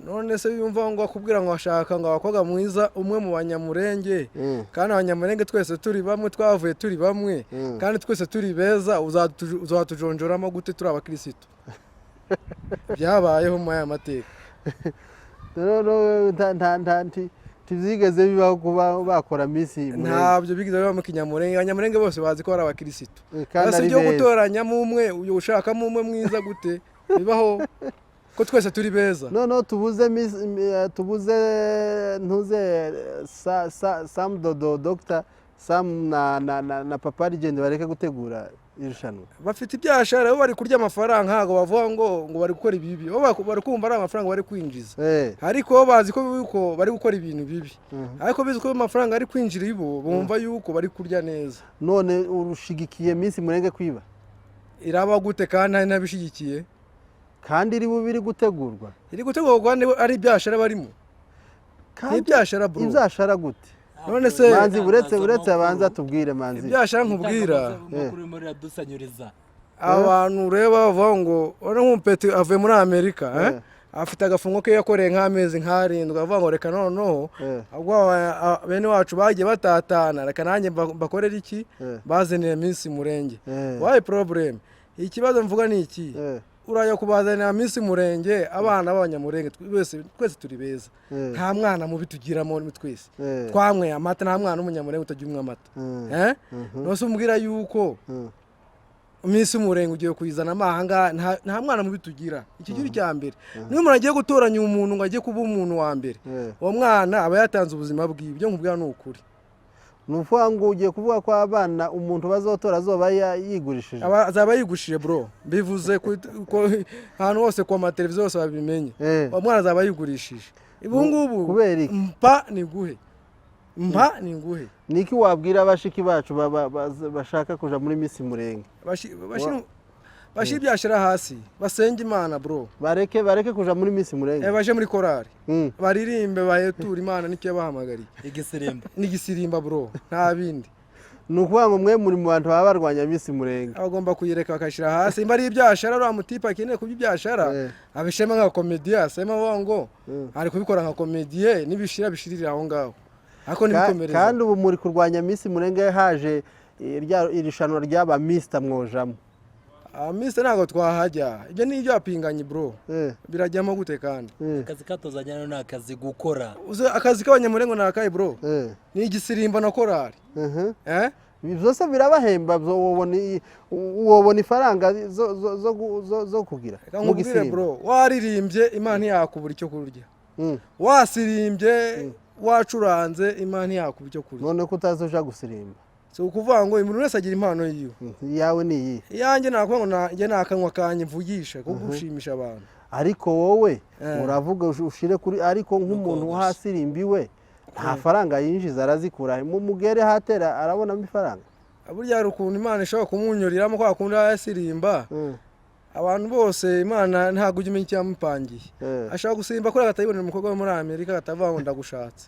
None se yumva ngo akubwira ngo ashaka ngo abakobwa mwiza umwe mu banyamurenge, kandi abanyamurenge twese turi bamwe, twavuye turi bamwe, kandi twese turi beza, uzatujonjoramo gute turi abakirisitu? Byabayeho mu aya mateka. Tizigeze bibaho kuba bakora Miss Murenge. Ntabyo bigeze biba mu Kinyamurenge. Abanyamurenge bose bazi ko ari abakirisitu. Kandi byo gutoranyamo umwe ushakamo umwe mwiza gute? Bibaho ko twese turi beza. No tubuze ntuze Sam Dr. Sam na Papa Legend bareke gutegura irushanwa. Bafite ibyashara bo bari kurya amafaranga, ntago bavuga ngo bari gukora ibibi. Bo bari kumva ari amafaranga bari kwinjiza. Ariko bazi ko bari gukora ibintu bibi. Ariko bizi ko amafaranga ari kwinjira ibo bumva yuko bari kurya neza. None urushigikiye Miss Murenge kwiba? Iraba gute kandi ari nabishigikiye? Kandi iri bubiri gutegurwa? Iri gutegurwa ari ibyashara barimo. Kandi ibyashara bro. Ibyashara gute? None se manzi uretse abanza tubwire manzi. Ibyashara nkubwira. Makuru muri radusanyuriza. Abantu reba bavuga ngo ore nk'umpeti avuye muri Amerika, afite agafungo ke yakoreye nk'amezi nk'arindwi, avuga ngo reka noneho ahubwo bene wacu bagiye batatana, reka nanjye bakorera iki bazaniye Miss Murenge. Why problem? Ikibazo mvuga ni iki? Uraya kubazanira Miss Murenge abana b'abanyamurenge twese turi beza. Nta mwana mubi tugiramo ni twese. Twamwe amata, nta mwana w'umunyamurenge utagira umwe amata. Nose umbwira yuko Miss Murenge ugiye kuyizana amahanga nta mwana mubi tugira. Iki gihe cya mbere niyo umuntu agiye gutoranya umuntu ngo agiye kuba umuntu wa mbere, uwo mwana aba yatanze ubuzima bw'ibyo nkubwira ni ukuri. Nuvuga ngo ugiye kuvuga ko abana umuntu bazotora azoba yigurishije? Azaba yigurishije bro, bivuze ko ahantu hose ku mateleviziyo yose babimenye. Umwana azaba yigurishije. Ibungubu mpa ni guhe. Niki wabwira abashiki bacu bashaka kuja muri Miss Murenge? Bashira ibyashara hasi, basenga Imana bro. Bareke kuja muri Miss Murenge. Baje muri korari. Baririmbe bahetura Imana nicyo bahamagariye. Igisirimba bro, nta bindi. Nukuvuga ngo mwe muri mu bantu baba barwanya Miss Murenge. Abagomba kuyireka bakashira hasi. Imba ari ibyashara ro amutipa akeneye kubyashara. Abishema nka comedian, sema ngo ari kubikora nka comedian nibishirira aho ngaho. ako nibikomereza kandi ubu muri kurwanya Miss Murenge haje irushanwa ry'aba Mr mwojamo Mr ntago twahajya ibyo ni ibyo apinganye bro birajyamo gute kandi akazi katozanya no akazi gukora akazi k'abanyamurenge nakaye bro ni igisirimba na korari byose birabahemba wobona ifaranga zo kugira mu gisirimba bro waririmbye Imana yakubura icyo kurya wasirimbye wacuranze Imana yakubura icyo kurya none ko utazoja gusirimba so ukuvuga ngo umuntu wese agira impano yiwe yawe ni iyi yanjye nakuvuga ngo nanjye nakanwa kanye mvugisha ko gushimisha abantu ariko wowe uravuga ushire kuri ariko nk'umuntu uhasirimbiwe nta faranga yinjiza arazikura mu mugere hatera arabona ifaranga burya hari ukuntu Imana ishobora kumunyuriramo kwa kundi yasirimba abantu bose Imana ntago ujya umenya icyamupangiye ashaka gusirimba kuri agatayibonera umukobwa wo muri Amerika akatavuga ngo ndagushatse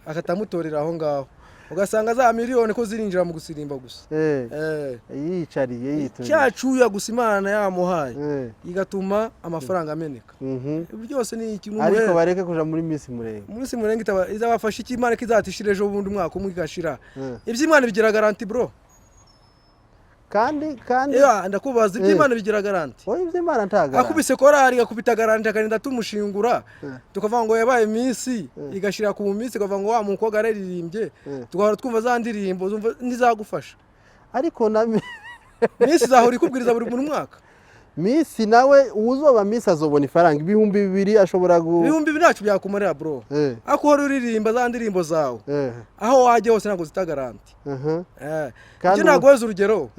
akatamutorera aho ngaho ugasanga za miliyoni ko zirinjira mu gusirimba gusa yicariye yitonye cyacuya gusa Imana yamuhaye igatuma amafaranga ameneka byose ni ikintu ariko bareke kuja muri Miss Murenge Miss Murenge izabafasha iki Imana kizatishire ejo bundi umwaka umwe igashira iby'Imana bigira garanti bro kandi ndakubaza iby'Imana bigira garanti iby'Imana ntaga akubise korari akubita garanti akarinda tumushingura tukavuga ngo yabaye Miss igashira ku Miss tukavuga ngo wa mukobwa araririmbye tugahora twumva za ndirimbo ntizagufasha ariko na Miss zahora ikubwiriza buri mwaka Miss nawe uzoba Miss azobona ifaranga 2,000 ashobora 2,000 ntacyo byakumarira bro akuhora uririmba za ndirimbo zawe aho waje hose ntago zita garanti kandi ntago weze urugero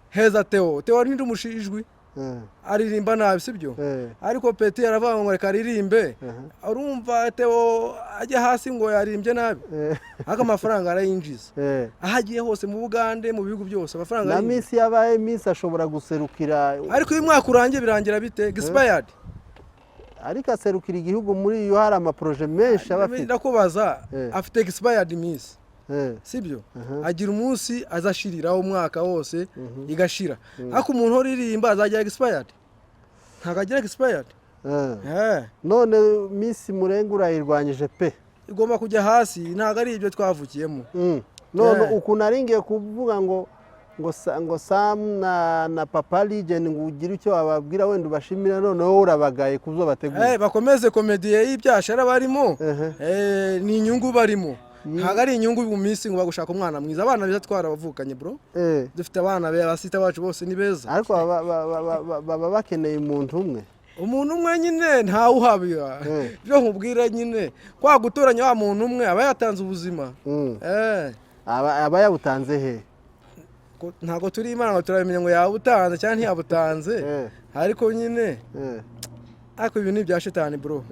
heza Theo ni umushijwi aririmba nabi sibyo ariko Peti yaravuga ngo reka aririmbe urumva Theo ajya hasi ngo yarimbye nabi aka amafaranga arayinjiza ahagiye hose mu Bugande mu bihugu byose amafaranga na Miss yabaye Miss ashobora guserukira ariko uyu mwaka urangiye birangira bite expired ariko aserukira igihugu muri iyo hari ama projet menshi abafite ndakubaza afite expired Miss sibyo agira umunsi azashiriraho umwaka wose igashira ako umuntu uririmba azagira expired ntagagira expired none Miss Murenge urayirwanyije pe igomba kujya hasi ntago ari ibyo twavukiyemo none ukunaringiye kuvuga ngo Sam na Papa Legend ngo ugira icyo ababwira wenda ubashimira none wowe urabagaye kuzo bategura bakomeze komediye y'ibyashara barimo ni inyungu barimo ntago ari inyungu mu minsi ngo bagushaka umwana mwiza abana beza twarabavuukanye bro dufite abana basita bacu bose ni beza ariko baba bakeneye umuntu umwe nyine ntawe uhabira byo nkubwira nyine kwa gutoranya wa muntu umwe aba yatanze ubuzima aba yabutanze he ntago turi Imana ngo turabimenya ngo yabutanze cyangwa ntiyabutanze ariko nyine ariko ibi ni bya shitani bro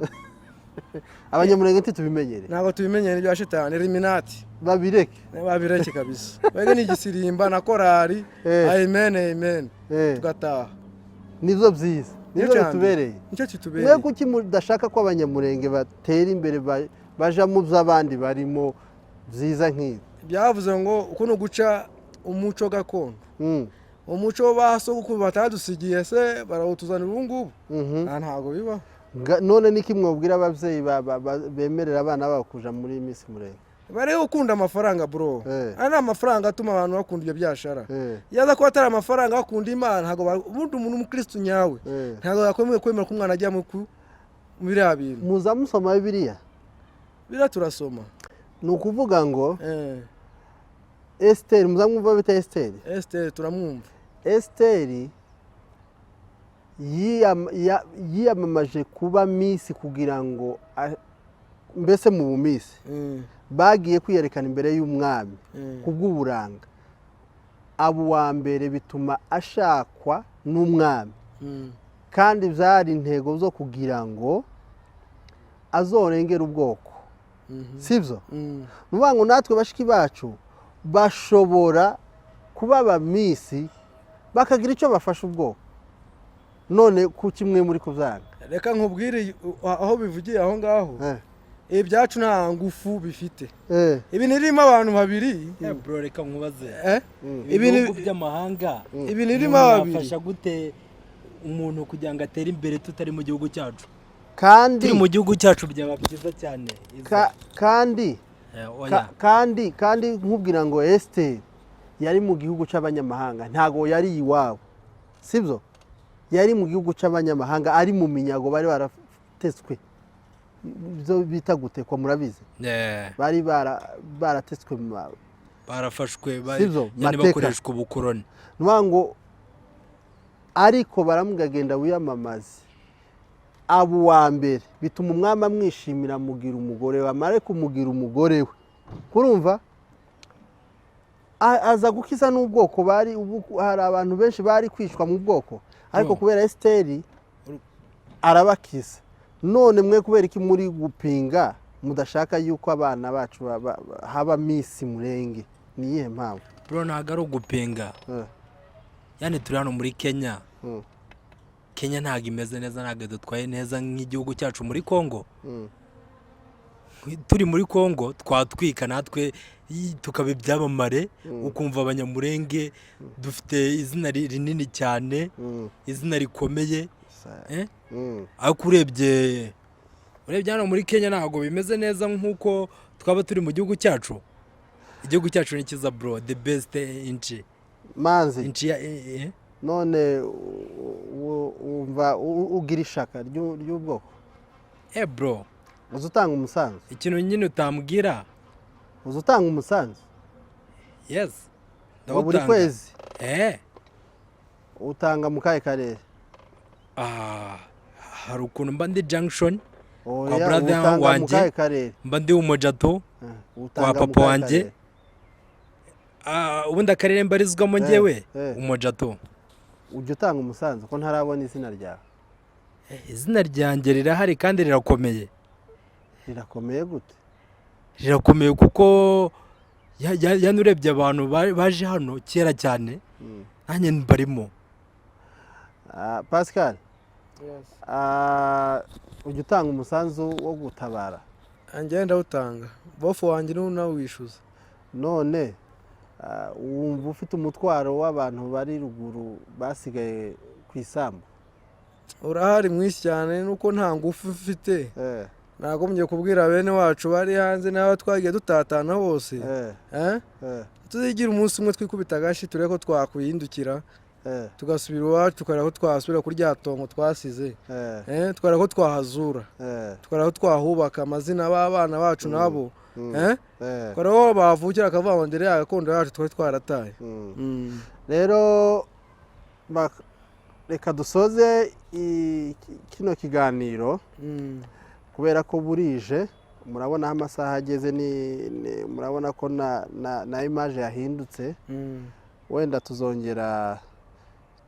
abanyamurenge tubimenyere ntago tubimenyere bya shitani Illuminati babireke kabisa wege ni igisirimba na korari amen tugataha nivyo byiza nivyo tubereye nicyo kitubereye mwe kuki mudashaka ko abanyamurenge batera imbere baja mu by'abandi barimo byiza nk'ibi byavuze ngo uko no guca umuco gakondo umuco basogukuru batadusigiye se barawutuzanira ubu ngubu ntago biba none niki mwobwira abavyeyi bemerera abana babo kuja muri Miss Murenge bare ukunda amafaranga bro ana amafaranga atuma abantu bakunda ibyo byashara yaza ko atari amafaranga bakunda Imana ntago umuntu umukristo nyawe ntago yakwemeye kwemera ko umwana ajya mu biriya bintu muza musoma Bibiliya turasoma ni ukuvuga ngo Esther muzamwumva bita Esther turamwumva Esther yiyamamaje kuba Miss kugira ngo mbese mu bumisi bagiye kwiyerekana imbere y'umwami kubw'uburanga abo wa mbere bituma ashakwa n'umwami kandi byari intego zo kugira ngo azorengera ubwoko sibyo nuvuga ngo natwe bashiki bacu bashobora kuba abamisi bakagira icyo bafasha ubwoko none ku kimwe muri kubyanga reka nkubwire aho bivugiye aho ngaho ibyacu nta ngufu bifite ibi nirimo abantu babiri bro reka nkubaze ibintu by'amahanga ibi nirimo babiri bafasha gute umuntu kugira ngo atere imbere tutari mu gihugu cyacu kandi turi mu gihugu cyacu byaba byiza cyane kandi kandi nkubwira ngo Esther yari mu gihugu cy'abanyamahanga ntago yari iwabo sibyo yari mu gihugu cy'abanyamahanga ari mu minyago bari baratetswe byo bita gutekwa murabizi bari baratetswe barafashwe yani bakoreshwa ubukoroni nwango ariko baramugagenda wiyamamaze abo wa mbere bituma umwami amwishimira mugira umugore we amare kumugira umugore we kurumva aza gukiza n'ubwoko bari hari abantu benshi bari kwishwa mu bwoko ariko kubera Esther arabakiza none mwe kubera iki muri gupinga mudashaka yuko abana bacu haba Miss Murenge niye mpamvu bro ntago ari ugupinga yani turi hano muri Kenya Kenya ntago imeze neza ntago dutwaye neza nk'igihugu cyacu muri Kongo turi muri Kongo twatwika natwe tukaba ibyamamare ukumva abanyamurenge dufite izina rinini cyane izina rikomeye ariko urebye hano muri Kenya ntago bimeze neza nk'uko twaba turi mu gihugu cyacu ni kiza bro the best inchi manzi none umva ugira ishaka ry'ubwoko bro uzutanga umusanzu ikintu nyine utambwira uzutanga umusanzu yes buri kwezi utanga mu kahe karere hari ukuntu mba ndi junction kwa oya brother utanga mu wanjye kahe karere mba ndi umujato utanga kwa mu papa kahe wanjye karere? ubundi akarere mbarizwamo njyewe umujato ujya utanga umusanzu ko ntarabona izina ryawe izina ryanjye rirahari kandi rirakomeye gute rirakomeye kuko yanurebye abantu baje hano kera cyane nanjye barimo Pascal ujya utanga umusanzu wo gutabara ngenda utanga bofu wanjye nawe wishyuza none wumva ufite umutwaro w'abantu bari ruguru basigaye ku isambu urahari mwinshi cyane nuko nta ngufu ufite nagombye kubwira bene wacu bari hanze n'abo twagiye dutatana hose tuzigira umunsi umwe twikubita agashi turebe ko twakwihindukira tugasubira iwacu tukareba ko twasubira kuri rya tongo twasize tukareba ko twahazura tukareba ko twahubaka amazina y'abana bacu nabo tukareba ko bavukira akavuga ngo ndere gakondo yacu twari twarataye rero reka dusoze kino kiganiro kubera ko burije murabona aho amasaha ageze murabona ko na image yahindutse wenda tuzongera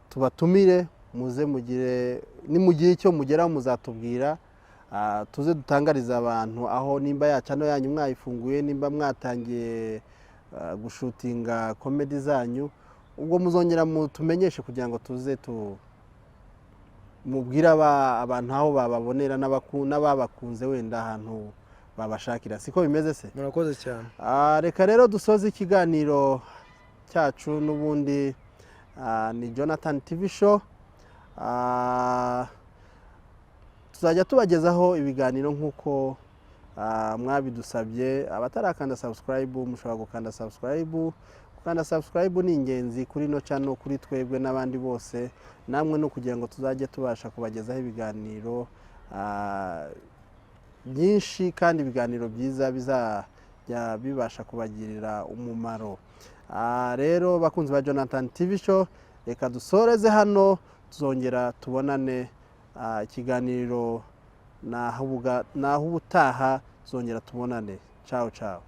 tubatumire muze mugire nimugire icyo mugeraho muzatubwira tuze dutangariza abantu aho nimba yacano yanyu mwayifunguye nimba mwatangiye gushutinga comedy zanyu ubwo muzongera mutumenyeshe kugira ngo tuze mubwira abantu aho bababonera n'ababakunze wenda ahantu babashakira siko bimeze se murakoze cyane reka rero dusoze ikiganiro cyacu n'ubundi ni Jonathan TV show tuzajya tubagezaho ibiganiro nk'uko mwabidusabye abatarakanda subscribe mushobora gukanda subscribe gukanda subscribe ni ingenzi kuri no channel kuri twebwe n'abandi bose namwe no kugira ngo tuzajye tubasha kubagezaho ibiganiro byinshi kandi ibiganiro byiza bizajya bibasha kubagirira umumaro rero bakunzi ba Jonathan TV show reka dusoreze hano tuzongera tubonane ikiganiro naho ubutaha tuzongera tubonane ciao ciao